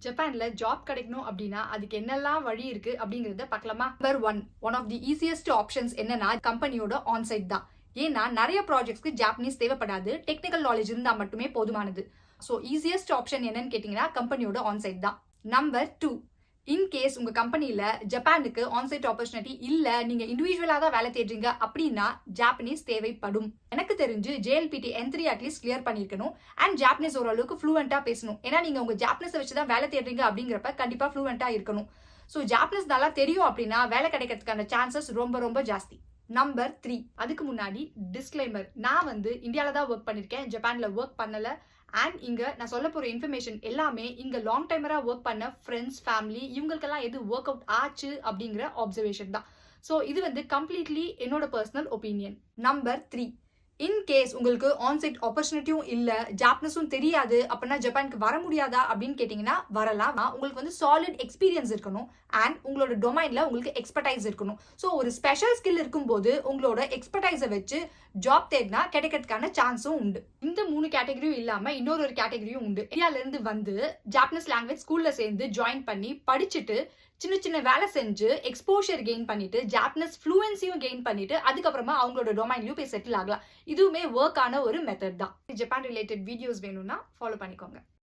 ஜப்பான்ல ஜாப் கிடைக்கணும் அப்படின்னா அதுக்கு என்னெல்லாம் வழி இருக்கு அப்படிங்கறத பார்க்கலாமா? Number one of the easiest options என்னன்னா கம்பெனியோட ஆன்சைட் தான். ஏன்னா நிறைய ப்ராஜெக்ட்ஸ்க்கு ஜாப்பனீஸ் தேவைப்படாது, டெக்னிக்கல் நாலேஜ் இருந்தா மட்டுமே போதுமானது. ஸோ ஈஸியஸ்ட் ஆப்ஷன் என்னன்னு கேட்டீங்கன்னா கம்பெனியோட ஆன்சைட் தான். நம்பர் 2, இன்கேஸ் உங்க கம்பெனில ஜப்பானுக்கு ஆன்சைட் ஆப்பர்ச்சுனிட்டி இல்ல, நீங்க இண்டிவிஜுவலா தான் வேலை தேடுறீங்க அப்படின்னா ஜாப்பனீஸ் தேவைப்படும். எனக்கு தெரிஞ்சு JLPT N3 அட்லீஸ்ட் கிளியர் பண்ணிருக்கணும் அண்ட் ஜாப்பனீஸ் ஓரளவுக்கு ஃப்ளூவெண்டா பேசணும். ஏன்னா நீங்க உங்க ஜாப்பனீஸை வச்சு தான் வேலை தேடுறீங்க அப்படிங்கிறப்ப கண்டிப்பா ஃப்ளூவெண்டா இருக்கணும். ஸோ ஜாப்பனீஸ் நல்லா தெரியும் அப்படின்னா வேலை கிடைக்கிறதுக்கான சான்சஸ் ரொம்ப ரொம்ப ஜாஸ்தி. நம்பர் 3, அதுக்கு முன்னாடி டிஸ்க்ளைமர், நான் இந்தியாவில தான் ஒர்க் பண்ணிருக்கேன், ஜப்பான்ல ஒர்க் பண்ணல. அண்ட் இங்க நான் சொல்ல போற இன்ஃபர்மேஷன் எல்லாமே இங்க லாங் டைமரா ஒர்க் பண்ண ஃப்ரெண்ட்ஸ், ஃபேமிலி இவங்களுக்கெல்லாம் எது ஒர்க் அவுட் ஆச்சு அப்படிங்கிற அப்சர்வேஷன் தான். ஸோ இது கம்ப்ளீட்லி என்னோட பர்சனல் ஒப்பீனியன். நம்பர் 3, இன்கேஸ் உங்களுக்கு ஆன்சைட் ஆப்பர்ச்சுனிட்டியும் இல்ல, ஜாப்பனீஸும் தெரியாது அப்படின்னா ஜப்பானுக்கு வர முடியாதா அப்படின்னு கேட்டீங்கன்னா வரலாம். உங்களுக்கு சாலிட் எக்ஸ்பீரியன்ஸ் இருக்கணும் அண்ட் உங்களோட டொமைன்ல உங்களுக்கு எக்ஸ்பர்டைஸ் இருக்கணும். ஸோ ஒரு ஸ்பெஷல் ஸ்கில் இருக்கும்போது உங்களோட எக்ஸ்பர்டைஸை வச்சு ஜாப் தேடினா கிடைக்கிறதுக்கான சான்ஸும் உண்டு. இந்த 3 கேட்டகரியும் இல்லாம இன்னொரு கேட்டகரியும் உண்டு. இந்தியால இருந்து ஜாப்பனீஸ் லாங்குவேஜ் ஸ்கூல்ல சேர்ந்து ஜாயின் பண்ணி படிச்சுட்டு சின்ன சின்ன வேலை செஞ்சு எக்ஸ்போஷர் கெயின் பண்ணிட்டு ஜாப்பனீஸ் ஃப்ளூயன்சியும் கெயின் பண்ணிட்டு அதுக்கப்புறமா அவங்களோட டொமைன்லயும் போய் செட்டில் ஆகலாம். இதுவுமே ஒர்க் ஆன ஒரு மெத்தட் தான். ஜப்பான் ரிலேட்டட் வீடியோஸ் வேணும்னா ஃபாலோ பண்ணிக்கோங்க.